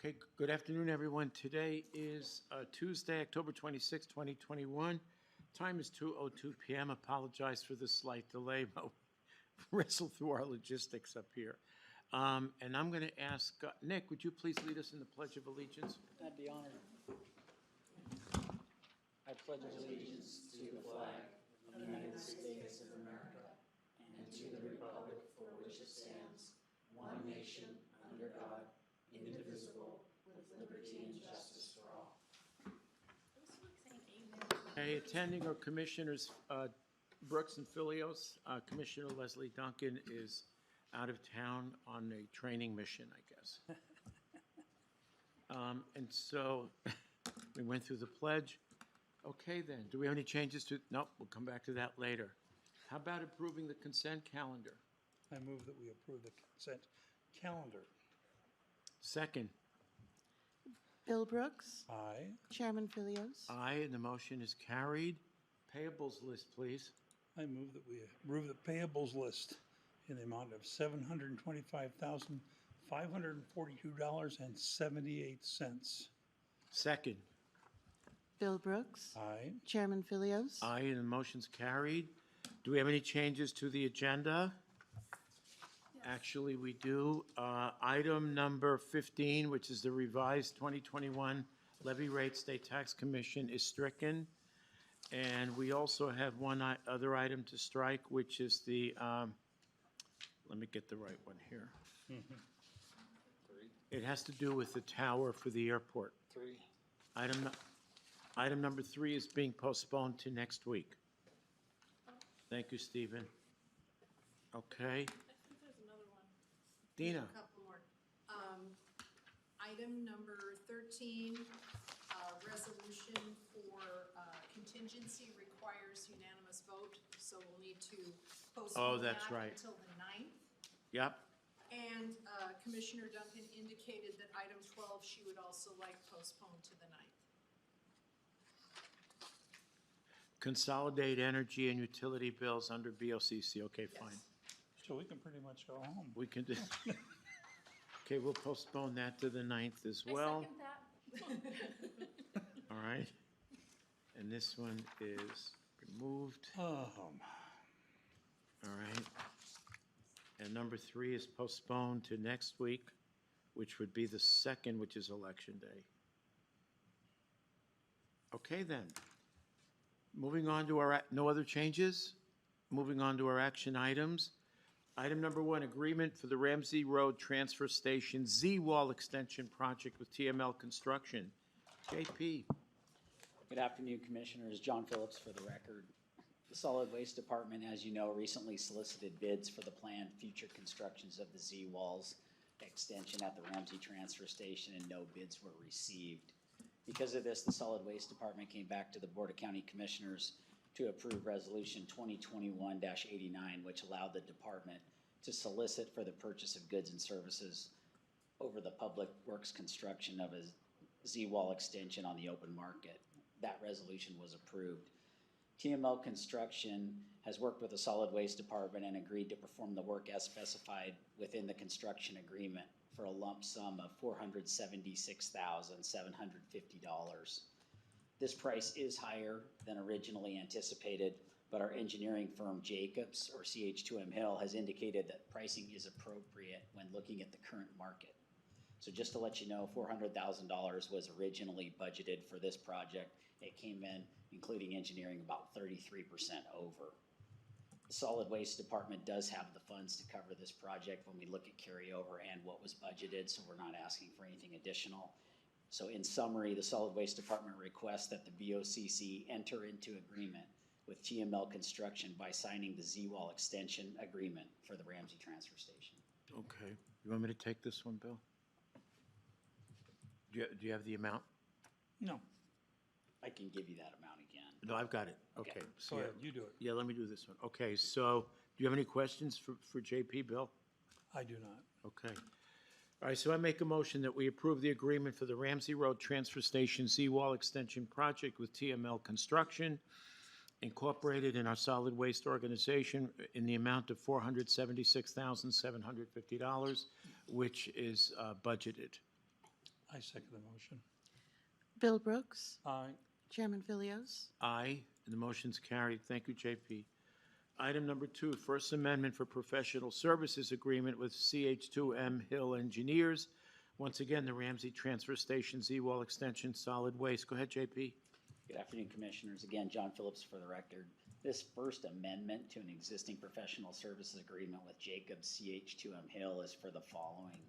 Okay, good afternoon, everyone. Today is Tuesday, October 26, 2021. Time is 2:02 p.m. Apologize for the slight delay, but wrestle through our logistics up here. And I'm going to ask, Nick, would you please lead us in the Pledge of Allegiance? I'd be honored. I pledge allegiance to the flag of the United States of America and to the republic for which it stands, one nation, under God, indivisible, with liberty and justice for all. Okay, attending are Commissioners Brooks and Phillips. Commissioner Leslie Duncan is out of town on a training mission, I guess. And so we went through the pledge. Okay, then, do we have any changes to? Nope, we'll come back to that later. How about approving the consent calendar? I move that we approve the consent calendar. Second. Bill Brooks. Aye. Chairman Phillips. Aye, and the motion is carried. Payables list, please. I move that we approve the payables list in the amount of $725,542.78. Second. Bill Brooks. Aye. Chairman Phillips. Aye, and the motion's carried. Do we have any changes to the agenda? Actually, we do. Item number 15, which is the revised 2021 levy rate state tax commission, is stricken. And we also have one other item to strike, which is the, let me get the right one here. It has to do with the tower for the airport. Item number 3 is being postponed to next week. Thank you, Stephen. Okay. Dina. A couple more. Item number 13, resolution for contingency requires unanimous vote, so we'll need to postpone that until the 9th. Yep. And Commissioner Duncan indicated that item 12 she would also like postponed to the 9th. Consolidate energy and utility bills under BOCC. Okay, Yes. fine. So we can pretty much go home. We can do. Okay, we'll postpone that to the 9th as well. I second that. All right. And this one is removed. All right. And number 3 is postponed to next week, which would be the 2nd, which is Election Day. Okay, then. Moving on to our, no other changes? Moving on to our action items. Item number 1, agreement for the Ramsey Road Transfer Station Z-Wall Extension Project with TML Construction. JP. Good afternoon, Commissioners. John Phillips for the record. The Solid Waste Department, as you know, recently solicited bids for the planned future constructions of the Z-Walls extension at the Ramsey Transfer Station, and no bids were received. Because of this, the Solid Waste Department came back to the Board of County Commissioners to approve Resolution 2021-89, which allowed the department to solicit for the purchase of goods and services over the public works construction of a Z-Wall extension on the open market. That resolution was approved. TML Construction has worked with the Solid Waste Department and agreed to perform the work as specified within the construction agreement for a lump sum of $476,750. This price is higher than originally anticipated, but our engineering firm Jacobs, or CH2M Hill, has indicated that pricing is appropriate when looking at the current market. So just to let you know, $400,000 was originally budgeted for this project. It came in, including engineering, about 33% over. The Solid Waste Department does have the funds to cover this project when we look at carryover and what was budgeted, so we're not asking for anything additional. So in summary, the Solid Waste Department requests that the BOCC enter into agreement with TML Construction by signing the Z-Wall extension agreement for the Ramsey Transfer Station. Okay. You want me to take this one, Bill? Do you have the amount? No. I can give you that amount again. No, I've got it. Okay. Okay. So, Go ahead, you do it. yeah, let me do this one. Okay, so do you have any questions for JP, Bill? I do not. Okay. All right, so I make a motion that we approve the agreement for the Ramsey Road Transfer Station Z-Wall Extension Project with TML Construction, Incorporated in our solid waste organization, in the amount of $476,750, which is budgeted. I second the motion. Bill Brooks, Aye. Chairman Philios, Aye, and the motion's carried. Thank you, JP. Item number 2, First Amendment for Professional Services Agreement with CH2M Hill Engineers. Once again, the Ramsey Transfer Station Z-Wall Extension Solid Waste. Go ahead, JP. Good afternoon, Commissioners. Again, John Phillips for the record. This first amendment to an existing professional services agreement with Jacobs CH2M Hill is for the following: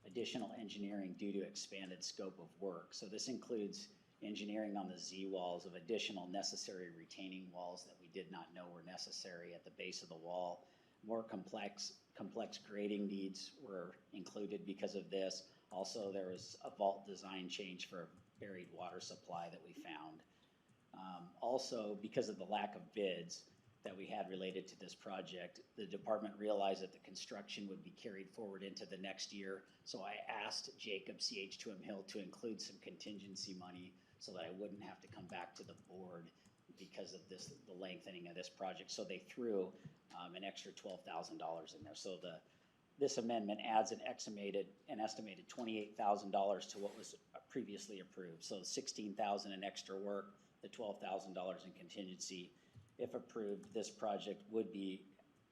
additional engineering due to expanded scope of work. So this includes engineering on the Z-walls of additional necessary retaining walls that we did not know were necessary at the base of the wall. More complex grading needs were included because of this. Also, there was a vault design change for a buried water supply that we found. Also, because of the lack of bids that we had related to this project, the department realized that the construction would be carried forward into the next year. So I asked Jacob CH2M Hill to include some contingency money so that I wouldn't have to come back to the board because of this, the lengthening of this project. So they threw an extra $12,000 in there. So this amendment adds an estimated $28,000 to what was previously approved. So $16,000 in extra work, the $12,000 in contingency. If approved, this project would be,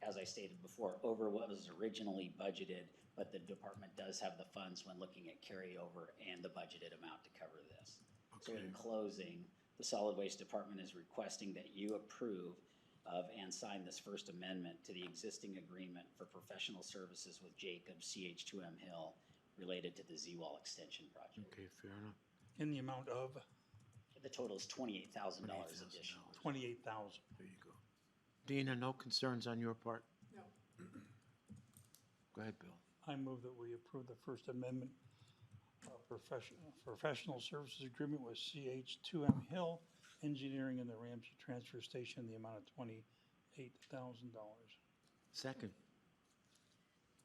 as I stated before, over what was originally budgeted, but the department does have the funds when looking at carryover and the budgeted amount to cover this. So in closing, the Solid Waste Department is requesting that you approve of and sign this first amendment to the existing agreement for professional services with Jacobs CH2M Hill related to the Z-Wall extension project. Okay, fair enough. In the amount of The total is $28,000 additional. $28,000. There you go. Dina, no concerns on your part? No. Go ahead, Bill. I move that we approve the First Amendment professional services agreement with CH2M Hill Engineering and the Ramsey Transfer Station in the amount of $28,000. Second.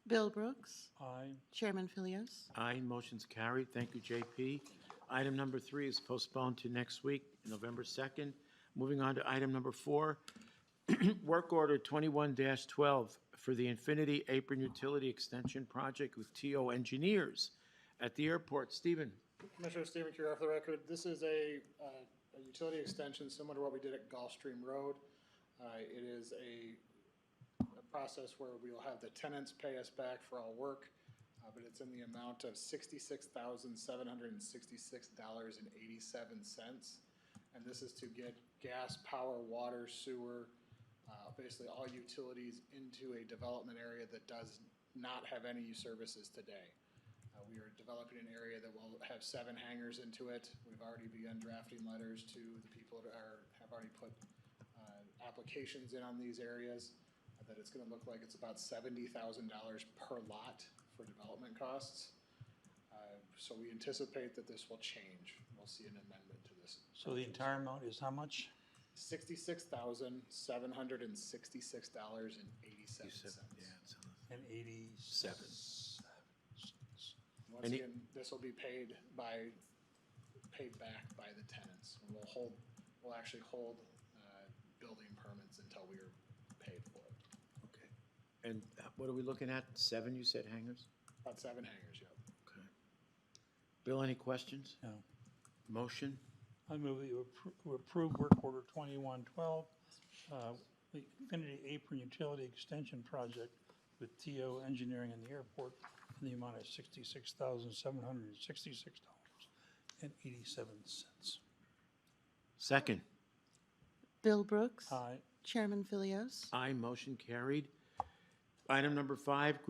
Bill Brooks, Aye. Chairman Philios, Aye, motion's carried. Thank you, JP. Item number 3 is postponed to next week, November 2nd. Moving on to item number 4, Work Order 21-12 for the Infinity Apron Utility Extension Project with TO Engineers at the airport. Stephen? Commissioner Stephen Kjergaard for the record. This is a utility extension similar to what we did at Gulfstream Road. It is a process where we will have the tenants pay us back for all work, but it's in the amount of $66,766.87. And this is to get gas, power, water, sewer, basically all utilities into a development area that does not have any services today. We are developing an area that will have 7 hangars into it. We've already begun drafting letters to the people that have already put applications in on these areas. That it's going to look like it's about $70,000 per lot for development costs. So we anticipate that this will change. We'll see an amendment to this. So the entire amount is how much? $66,766.87. And 87 cents. Once again, this will be paid back by the tenants. And we'll actually hold building permits until we are paid for it. Okay. And what are we looking at? 7, you said, hangars? About 7 hangars, yep. Okay. Bill, any questions? No. Motion? I move that you approve Work Order 21-12, the Infinity Apron Utility Extension Project with TO Engineering in the airport in the amount of $66,766.87. Second. Bill Brooks, Aye. Chairman Philios, Aye, motion carried. Item number 5,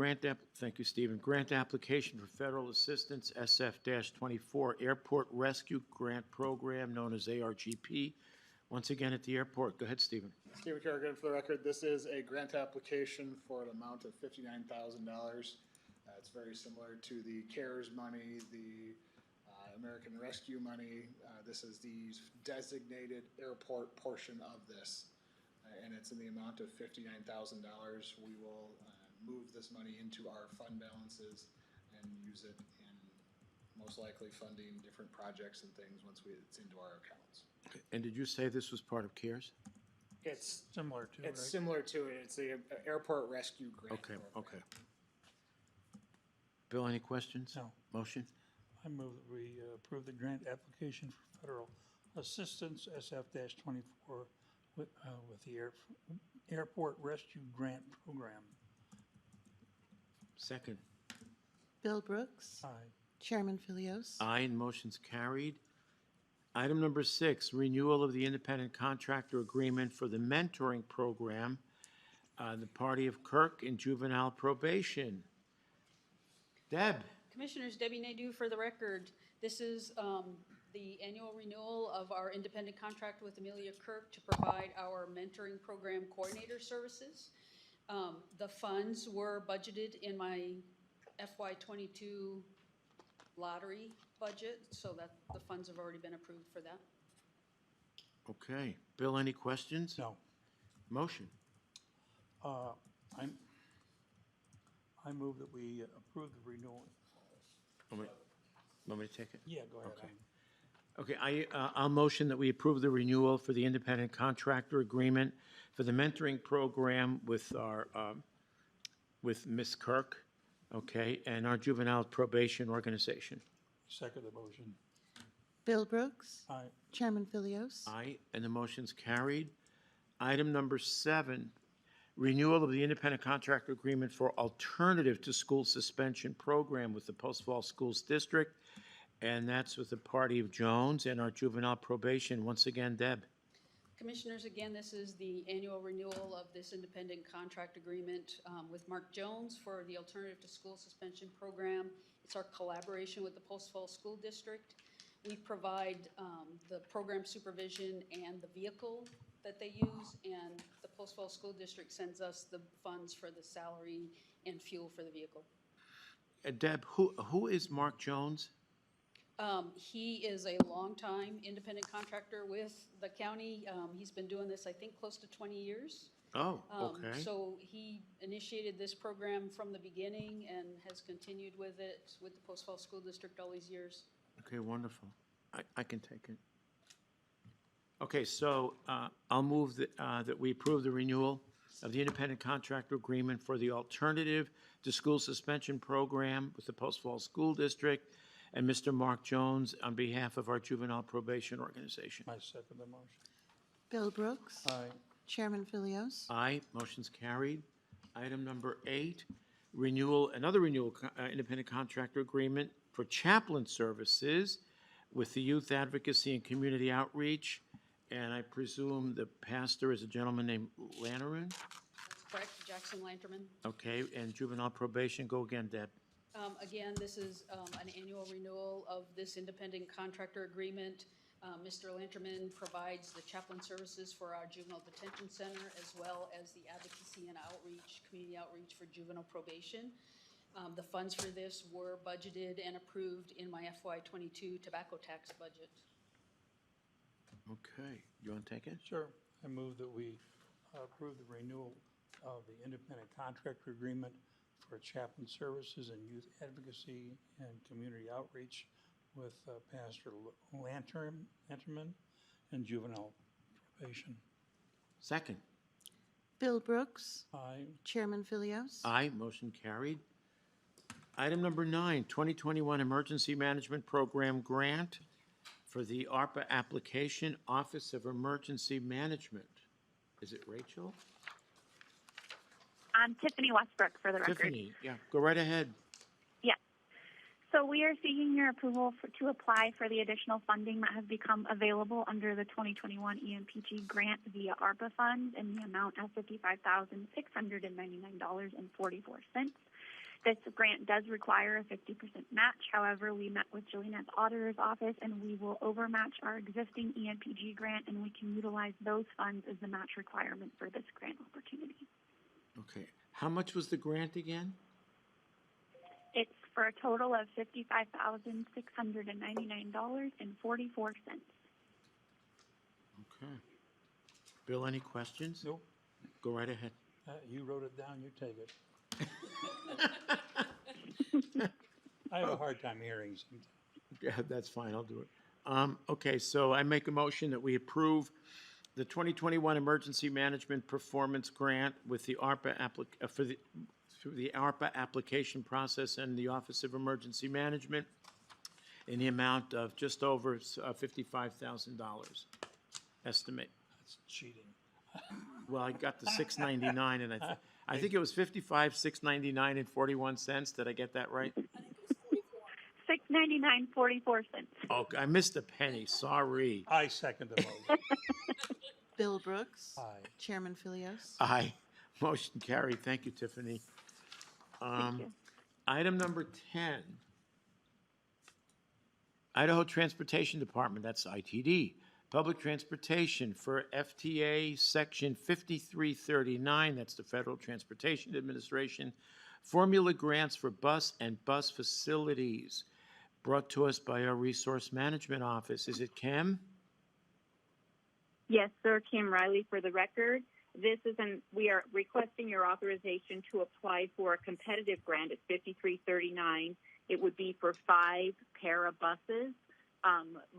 thank you, Stephen. Grant application for federal assistance, SF-24 Airport Rescue Grant Program, known as ARGP. Once again at the airport. Go ahead, Stephen. Stephen Kjergaard for the record. This is a grant application for an amount of $59,000. It's very similar to the CARES money, the American Rescue money. This is the designated airport portion of this. And it's in the amount of $59,000. We will move this money into our fund balances and use it in most likely funding different projects and things once it's into our accounts. And did you say this was part of CARES? It's Similar to, right? similar to it. It's the airport rescue grant. Okay, program. okay. Bill, any questions? No. Motion? I move that we approve the grant application for federal assistance, SF-24, with the Airport Rescue Grant Program. Second. Bill Brooks. Aye. Chairman Philios. Aye, and motion's carried. Item number 6, renewal of the independent contractor agreement for the mentoring program, the Party of Kirk and Juvenile Probation. Deb? Commissioners, Debbie Nadeau for the record. This is the annual renewal of our independent contract with Amelia Kirk to provide our mentoring program coordinator services. The funds were budgeted in my FY22 lottery budget, so that the funds have already been approved for that. Okay. Bill, any questions? No. Motion. I move that we approve the renewal. Want me to take it? Yeah, go ahead. Okay. Okay, I'll motion that we approve the renewal for the independent contractor agreement for the mentoring program with our, with Ms. Kirk, okay, and our juvenile probation organization. Second the motion. Bill Brooks. Aye. Chairman Philios. Aye, and the motion's carried. Item number 7, renewal of the independent contractor agreement for alternative to school suspension program with the Post Falls Schools District, and that's with the Party of Jones and our juvenile probation. Once again, Deb. Commissioners, again, this is the annual renewal of this independent contract agreement with Mark Jones for the Alternative to School Suspension Program. It's our collaboration with the Post Falls School District. We provide the program supervision and the vehicle that they use, and the Post Falls School District sends us the funds for the salary and fuel for the vehicle. Deb, who is Mark Jones? He is a longtime independent contractor with the county. He's been doing this, I think, close to 20 years. Oh, okay. So he initiated this program from the beginning and has continued with it with the Post Falls School District all these years. Okay, wonderful. I can take it. Okay, so I'll move that we approve the renewal of the independent contractor agreement for the Alternative to School Suspension Program with the Post Falls School District and Mr. Mark Jones on behalf of our juvenile probation organization. I second the motion. Bill Brooks. Aye. Chairman Philios. Aye, motion's carried. Item number 8, renewal, another renewal, independent contractor agreement for chaplain services with the Youth Advocacy and Community Outreach. And I presume the pastor is a gentleman named Lanneran? That's correct, Jackson Lanterman. Okay, and juvenile probation, go again, Deb. Again, this is an annual renewal of this independent contractor agreement. Mr. Lanterman provides the chaplain services for our juvenile detention center as well as the advocacy and outreach, community outreach for juvenile probation. The funds for this were budgeted and approved in my FY22 tobacco tax budget. Okay, you want to take it? Sure. I move that we approve the renewal of the independent contractor agreement for chaplain services and youth advocacy and community outreach with Pastor Lanterman and juvenile probation. Second. Bill Brooks. Aye. Chairman Philios. Aye, motion carried. Item number 9, 2021 Emergency Management Program Grant for the ARPA application, Office of Emergency Management. Is it Rachel? Tiffany Westbrook for the record. Tiffany, yeah, go right ahead. Yes. So we are seeking your approval to apply for the additional funding that has become available under the 2021 EMPG grant via ARPA funds in the amount of $55,699.44. This grant does require a 50% match. However, we met with Jillian's auditor's office and we will overmatch our existing EMPG grant and we can utilize those funds as the match requirement for this grant opportunity. Okay, how much was the grant again? It's for a total of $55,699.44. Okay. Bill, any questions? Nope. Go right ahead. You wrote it down, you take it. I have a hard time hearing sometimes. Yeah, that's fine, I'll do it. Okay, so I make a motion that we approve the 2021 Emergency Management Performance Grant with the ARPA through the ARPA application process and the Office of Emergency Management in the amount of just over $55,000 estimate. That's cheating. Well, I got the 699 and I think it was 55,699 and 41 cents. Did I get that right? $6.99.44. Oh, I missed a penny. Sorry. I second the motion. Bill Brooks. Aye. Chairman Philios. Aye. Motion carried. Thank you, Tiffany. Thank you. Item number 10. Idaho Transportation Department, that's ITD. Public Transportation for FTA Section 5339, that's the Federal Transportation Administration. Formula grants for bus and bus facilities, brought to us by our Resource Management Office. Is it Kim? Yes, sir. Kim Riley for the record. We are requesting your authorization to apply for a competitive grant at 5339. It would be for 5 para buses.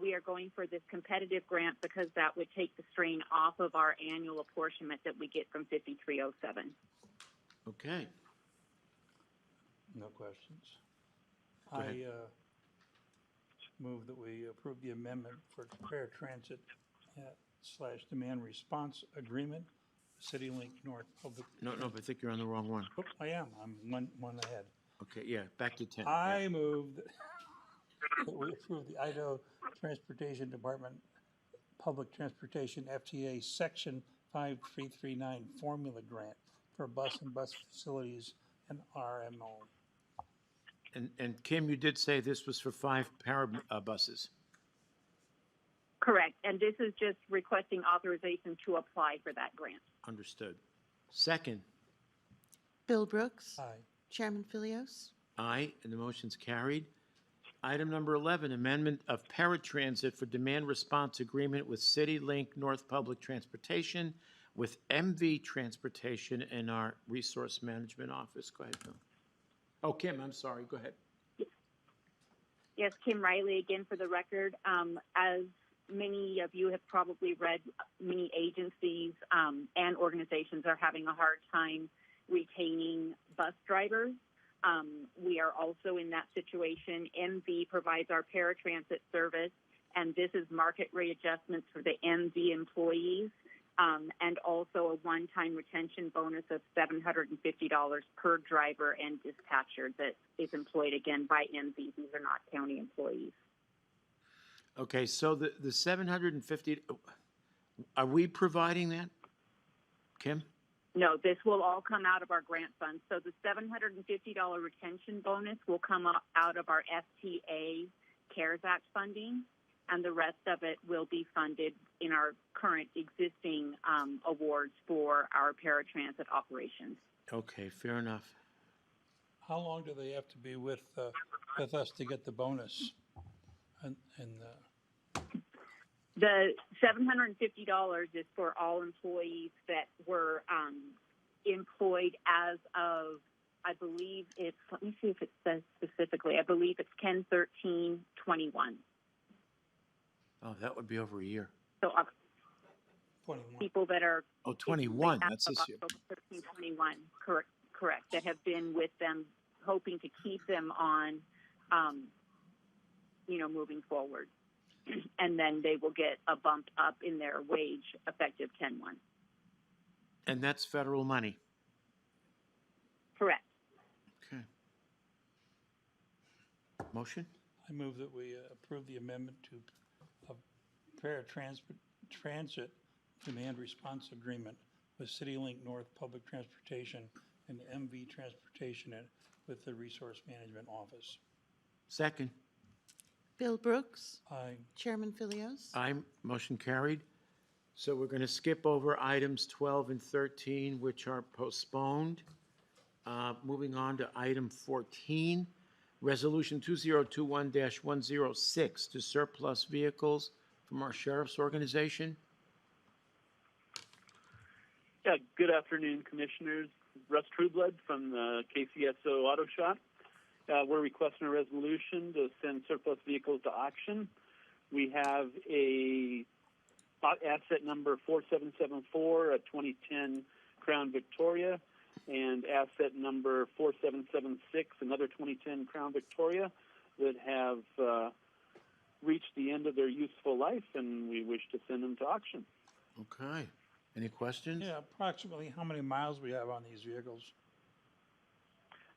We are going for this competitive grant because that would take the strain off of our annual apportionment that we get from 5307. Okay. No questions. Go ahead. I move that we approve the amendment for paratransit / demand response agreement, CityLink North Public. No, but I think you're on the wrong one. Oh, I am. I'm one ahead. Okay, yeah, back to 10. I move that we approve the Idaho Transportation Department Public Transportation FTA Section 5339 Formula Grant for bus and bus facilities and RMO. And Kim, you did say this was for 5 para buses. Correct. And this is just requesting authorization to apply for that grant. Understood. Second. Bill Brooks. Aye. Chairman Philios. Aye, and the motion's carried. Item number 11, amendment of paratransit for demand response agreement with CityLink North Public Transportation with MV Transportation in our Resource Management Office. Go ahead, Bill. Oh, Kim, I'm sorry. Go ahead. Yes, Kim Riley again for the record. As many of you have probably read, many agencies and organizations are having a hard time retaining bus drivers. We are also in that situation. MV provides our paratransit service, and this is market rate adjustments for the MV employees, and also a one-time retention bonus of $750 per driver and dispatcher that is employed again by MV. These are not county employees. Okay, so the 750, are we providing that, Kim? No, this will all come out of our grant funds. So the $750 retention bonus will come out of our FTA CARES Act funding, and the rest of it will be funded in our current existing awards for our paratransit operations. Okay, fair enough. How long do they have to be with us to get the bonus? The $750 is for all employees that were employed as of, I believe it's, let me see if it says specifically, I believe it's 10/13/21. Oh, that would be over a year. So 21. people that are Oh, 21, as that's of this year. October 13/21, correct, that have been with them, hoping to keep them on, moving forward. And then they will get a bump up in their wage effective 10/1. And that's federal money. Correct. Okay. Motion? I move that we approve the amendment to a paratransit demand response agreement with CityLink North Public Transportation and MV Transportation with the Resource Management Office. Second. Bill Brooks. Aye. Chairman Philios. Aye, motion carried. So we're going to skip over items 12 and 13, which are postponed. Moving on to item 14, Resolution 2021-106 to surplus vehicles from our sheriff's organization. Yeah, good afternoon, Commissioners. Russ Trueblood from the KCSO Auto Shop. We're requesting a resolution to send surplus vehicles to auction. We have a asset number 4774, a 2010 Crown Victoria, and asset number 4776, another 2010 Crown Victoria, that have reached the end of their useful life, and we wish to send them to auction. Okay. Any questions? Yeah, approximately how many miles we have on these vehicles?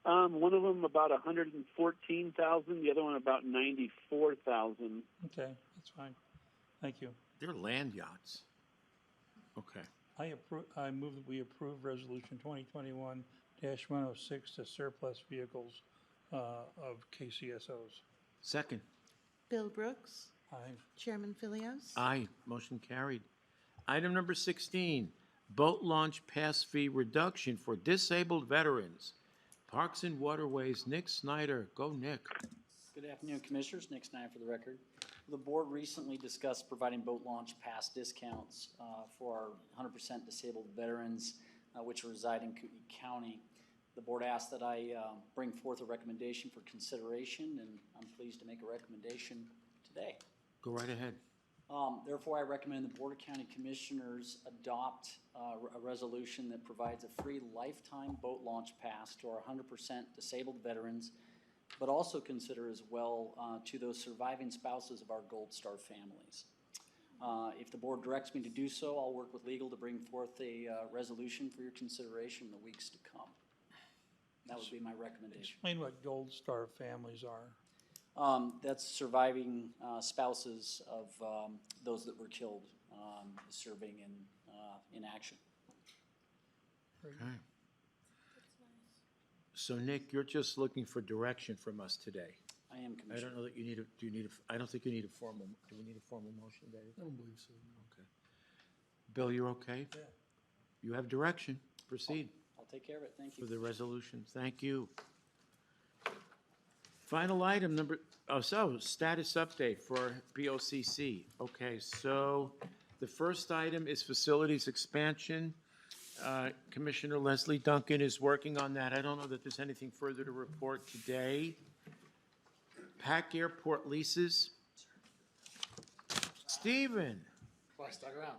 One of them about 114,000, the other one about 94,000. Okay, that's fine. Thank you. They're land yachts. Okay. I move that we approve Resolution 2021-106 to surplus vehicles of KCSOs. Second. Bill Brooks. Aye. Chairman Philios. Aye. Motion carried. Item number 16, boat launch pass fee reduction for disabled veterans. Parks and Waterways, Nick Snyder. Go, Nick. Good afternoon, Commissioners. Nick Snyder for the record. The board recently discussed providing boat launch pass discounts for our 100% disabled veterans which reside in Kootenai County. The board asked that I bring forth a recommendation for consideration, and I'm pleased to make a recommendation today. Go right ahead. Therefore, I recommend the Board of County Commissioners adopt a resolution that provides a free lifetime boat launch pass to our 100% disabled veterans, but also consider as well to those surviving spouses of our Gold Star families. If the board directs me to do so, I'll work with legal to bring forth a resolution for your consideration in the weeks to come. That would be my recommendation. Explain what Gold Star families are. That's surviving spouses of those that were killed serving in action. Okay. So Nick, you're just looking for direction from us today. I am, I Commissioner. don't know that you need I don't think you need a formal, do we need a formal motion, Dave? I don't believe so. Okay. Bill, you're okay? Yeah. You have direction. Proceed I'll take care of it. Thank for you. the resolution. Thank you. Final item number, status update for BOCC. Okay, so the first item is facilities expansion. Commissioner Leslie Duncan is working on that. I don't know that there's anything further to report today. PAC Airport leases. Stephen. Well, I stuck around.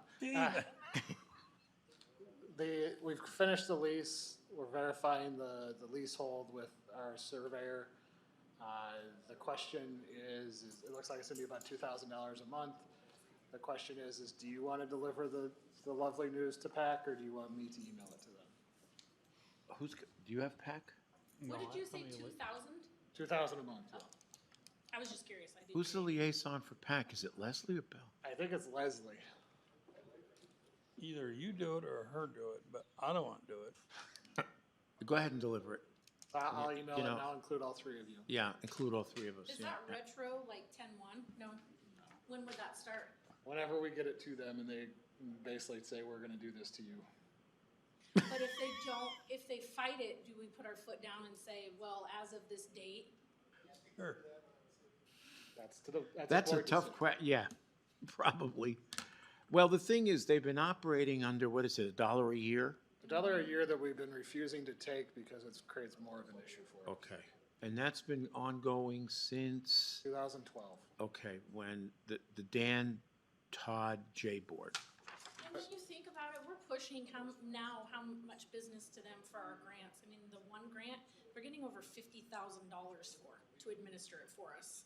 We've finished the lease. We're verifying the leasehold with our surveyor. The question is it looks like it's gonna be about $2,000 a month. The question is do you want to deliver the lovely news to PAC, or do you want me to email it to them? Do you have PAC? What did you say, 2,000? $2,000 a month. Yeah. I was just curious. I didn't. Who's the liaison for PAC? Is it Leslie or Bill? I think it's Leslie. Either you do it or her do it, but I don't want to do it. Go ahead and deliver it. I'll email You it know- and I'll include all three of you. Yeah, include all three of us. Is yeah. that retro, like 10-1? No? When would that start? Whenever we get it to them and they basically say we're gonna do this to you. But if they don't, if they fight it, do we put our foot down and say, well, as of this date? Sure. That's a board tough decision. question. Yeah, probably. Well, the thing is, they've been operating under, what is it, $1 a year? $1 a year that we've been refusing to take because it creates more of an issue for us. Okay. And that's been ongoing since, 2012. okay, when the Dan Todd J board. And when you think about it, we're pushing how much business to them for our grants. I mean, the one grant, we're getting over $50,000 to administer it for us.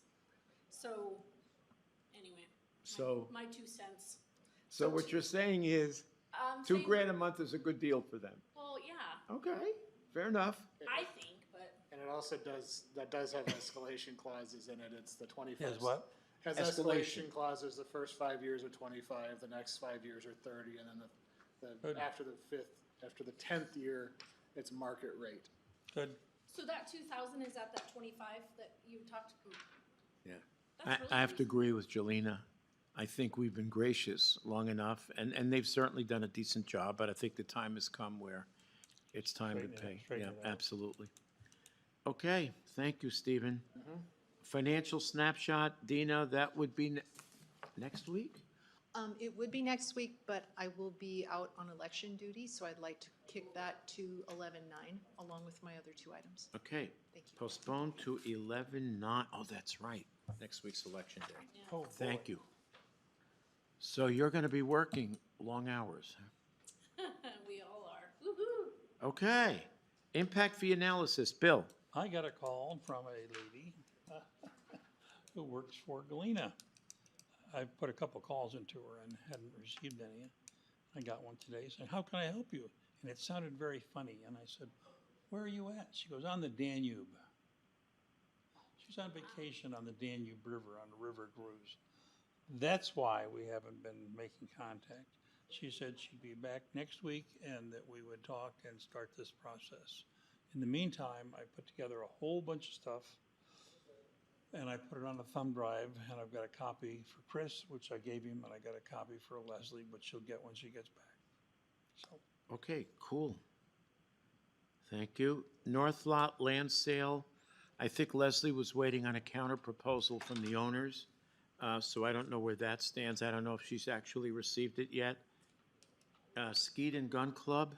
So, anyway, my 2 cents. So what you're saying is, $2,000 a month is a good deal for them. Well, yeah, Okay, fair enough. I think, but And it also does have escalation clauses in it. It's the 25th. Yes, what? Has Escalation. escalation clauses. The first 5 years are 25, the next 5 years are 30, and then Good. after the 10th year, it's market rate. Good. so that 2,000 is at that 25 that you talked. Yeah. That's really I have to reasonable. agree with Jelena. I think we've been gracious long enough, and they've certainly done a decent job, but I think the time has come where it's time to pay. Straighten Yeah, it out. absolutely. Okay, thank you, Stephen. Financial snapshot, Dina, that would be next week? It would be next week, but I will be out on election duty, so I'd like to kick that to 11/9, along with my other 2 items. Okay, Thank you. postponed to 11/9. Oh, that's right, next week's election day. Oh, Thank boy. you. So you're going to be working long hours. We all are. Woo-hoo. Okay, impact fee analysis, Bill. I got a call from a lady who works for Galena. I put a couple calls into her and hadn't received any. I got one today saying, "How can I help you?" And it sounded very funny. And I said, "Where are you at?" She goes, "On the Danube." She's on vacation on the Danube River, on a river cruise. That's why we haven't been making contact. She said she'd be back next week and that we would talk and start this process. In the meantime, I put together a whole bunch of stuff and I put it on a thumb drive, and I've got a copy for Chris, which I gave him, and I got a copy for Leslie, which she'll get when she gets back. So, Okay, cool. Thank you. North Lot land sale. I think Leslie was waiting on a counter proposal from the owners, so I don't know where that stands. I don't know if she's actually received it yet. Skeet and Gun Club.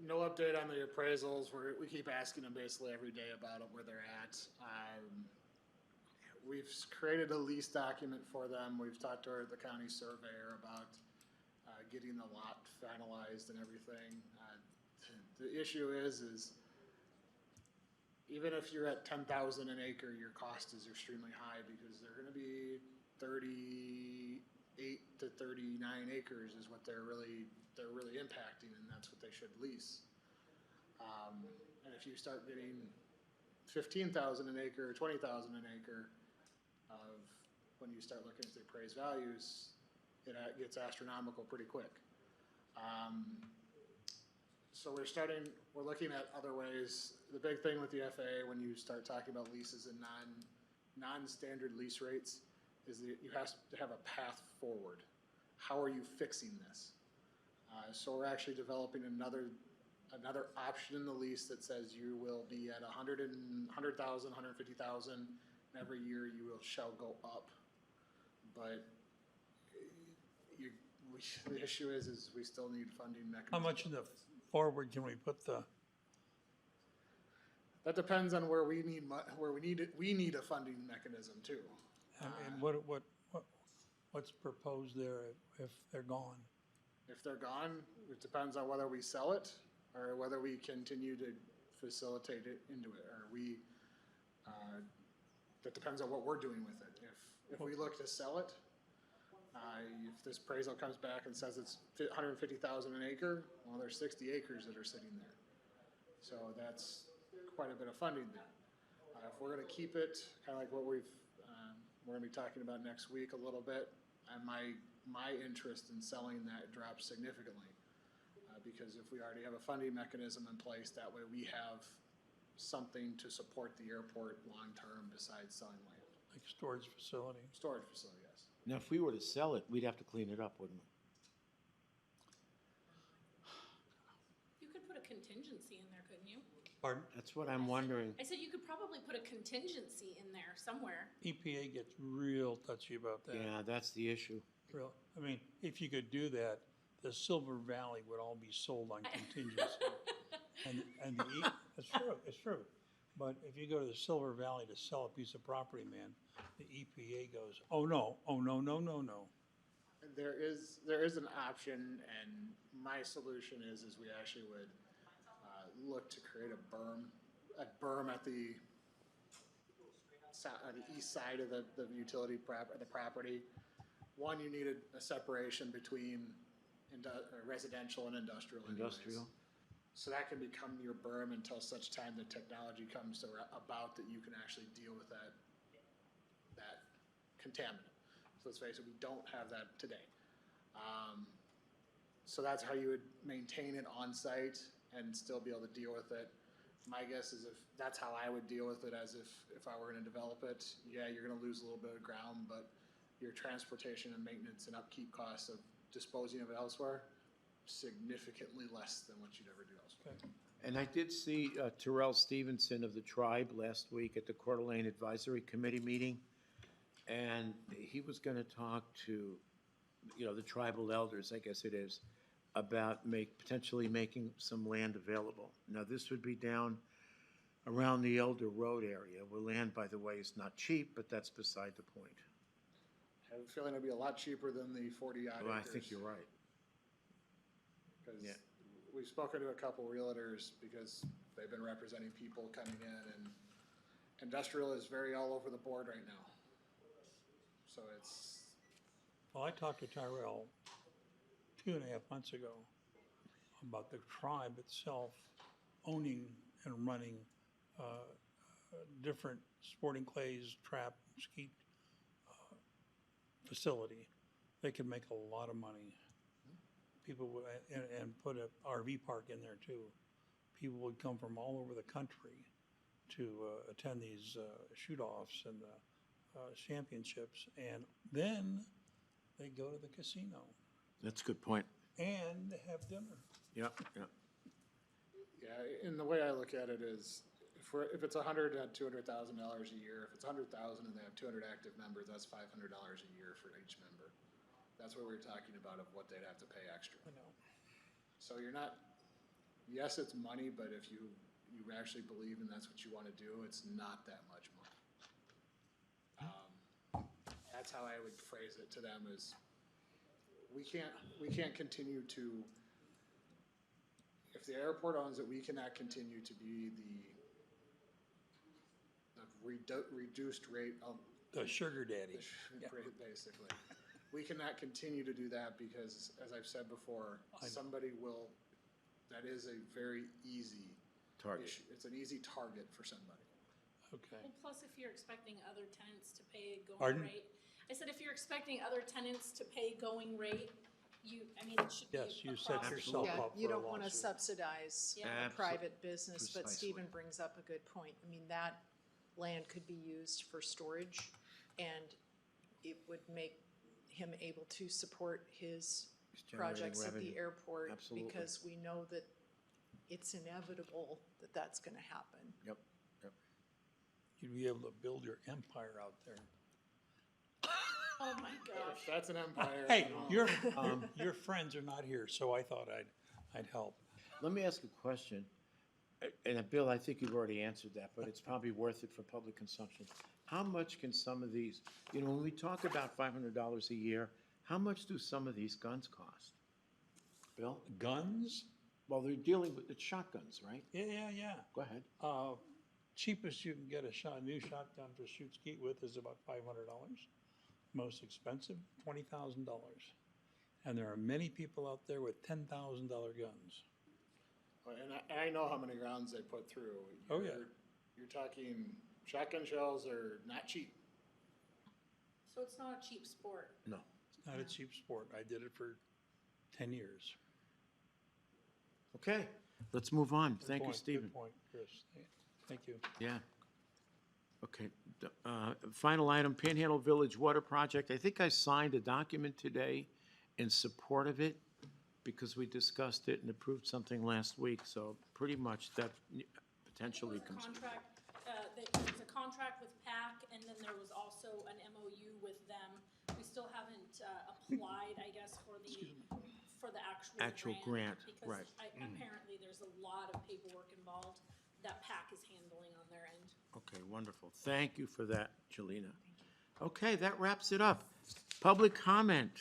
No update on the appraisals. We keep asking them basically every day about it, where they're at. We've created a lease document for them. We've talked to the county surveyor about getting the lot finalized and everything. The issue is even if you're at 10,000 an acre, your cost is extremely high because they're going to be 38 to 39 acres is what they're really impacting, and that's what they should lease. And if you start getting 15,000 an acre or 20,000 an acre when you start looking at the appraised values, it gets astronomical pretty quick. So we're looking at other ways. The big thing with the FAA when you start talking about leases and non-standard lease rates is that you have to have a path forward. How are you fixing this? So we're actually developing another option in the lease that says you will be at 100,000, 150,000, and every year shall go up. But the issue is we still need funding mechanisms. how much in the forward can we put the? That depends on where we need a funding mechanism too. And what's proposed there if they're gone? If they're gone, it depends on whether we sell it or whether we continue to facilitate it into it. That depends on what we're doing with it. If we look to sell it, if this appraisal comes back and says it's 150,000 an acre, well, there's 60 acres that are sitting there. So that's quite a bit of funding there. If we're going to keep it, kind of like what we're going to be talking about next week a little bit, and my interest in selling that drops significantly because if we already have a funding mechanism in place, that way we have something to support the airport long-term besides selling land. Like storage facility? Storage facility, yes. Now, if we were to sell it, we'd have to clean it up, wouldn't we? You could put a contingency in there, couldn't you? Pardon? That's what I'm wondering. I said you could probably put a contingency in there somewhere. EPA gets real touchy about that. Yeah, that's the issue. Real. I mean, if you could do that, the Silver Valley would all be sold on contingency. It's true. But if you go to the Silver Valley to sell a piece of property, man, the EPA goes, oh no. There is an option, and my solution is we actually would look to create a berm at the east side of the utility the property. One, you needed a separation between residential and industrial. Industrial. So that can become your berm until such time the technology comes about that you can actually deal with that contaminant. So let's face it, we don't have that today. So that's how you would maintain it on site and still be able to deal with it. My guess is if that's how I would deal with it, as if I were going to develop it, yeah, you're going to lose a little bit of ground, but your transportation and maintenance and upkeep costs of disposing of it elsewhere, significantly less than what you'd ever do elsewhere. Okay. And I did see Terrell Stevenson of the tribe last week at the Coeur d'Alene Advisory Committee meeting. And he was going to talk to, the tribal elders, I guess it is, about potentially making some land available. Now, this would be down around the Elder Road area, where land, by the way, is not cheap, but that's beside the point. I have a feeling it'd be a lot cheaper than the 40-odd Well, I acres. think you're right. Because Yeah. we've spoken to a couple realtors because they've been representing people coming in, and Industrial is very all over the board right now. So it's, Well, I talked to Tyrell 2.5 months ago about the tribe itself owning and running different sporting clays, trap, skeet facility. They could make a lot of money. People would, and put an RV park in there too. People would come from all over the country to attend these shoot-offs and championships, and then they go to the casino That's a good point. and have dinner. Yep, yep. yeah, and the way I look at it is, if it's $100,000 at $200,000 a year, if it's $100,000 and they have 200 active members, that's $500 a year for each member. That's what we're talking about of what they'd have to pay extra. I know. So you're not, yes, it's money, but if you actually believe and that's what you want to do, it's not that much money. That's how I would phrase it to them is, we can't continue to, if the airport owns it, we cannot continue to be the reduced rate of. The sugar daddy. Yeah. Basically. We cannot continue to do that because, as I've said before, somebody will, that is a very easy Target. issue. It's an easy target for somebody. Okay. Well, plus if you're expecting other tenants to pay a Pardon? going rate. I said if you're expecting other tenants to pay going rate, it should be Yes, you set across the yourself board. Yeah, up for you a don't want to lawsuit. subsidize Yeah. a private business, but Precisely. Stephen brings up a good point. I mean, that land could be used for storage, and it would make him able to support his He's generating projects at revenue. the airport. Absolutely. Because we know that it's inevitable that that's gonna happen. Yep, yep. You'd be able to build your empire out there. Oh my gosh. If that's an empire. Hey, no. your friends are not here, so I thought I'd help. Let me ask a question. And Bill, I think you've already answered that, but it's probably worth it for public consumption. How much can some of these, when we talk about $500 a year, how much do some of these guns cost? Bill? Guns? Well, they're dealing with, it's shotguns, right? Yeah. Go ahead. Cheapest you can get a new shotgun to shoot skeet with is about $500. Most expensive, $20,000. And there are many people out there with $10,000 guns. And I know how many rounds they put through. Oh, yeah. You're talking, shotgun shells are not cheap. So it's not a cheap sport. No. It's not a cheap sport. I did it for 10 years. Okay, let's move on. Good Thank you, point, Stephen. Good point, Chris. Thank you. Yeah. Okay, final item, Panhandle Village Water Project. I think I signed a document today in support of it because we discussed it and approved something last week, so pretty much that potentially There was comes. a contract, there was a contract with PAC, and then there was also an MOU with them. We still haven't applied, I guess, for the actual grant. right. Because apparently there's a lot of paperwork involved that PAC is handling on their end. Okay, wonderful. Thank you for that, Jelena. Okay, that wraps it up. Public comment?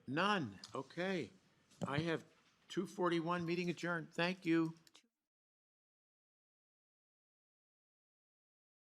None. Okay. I have 2:41, meeting adjourned. Thank you.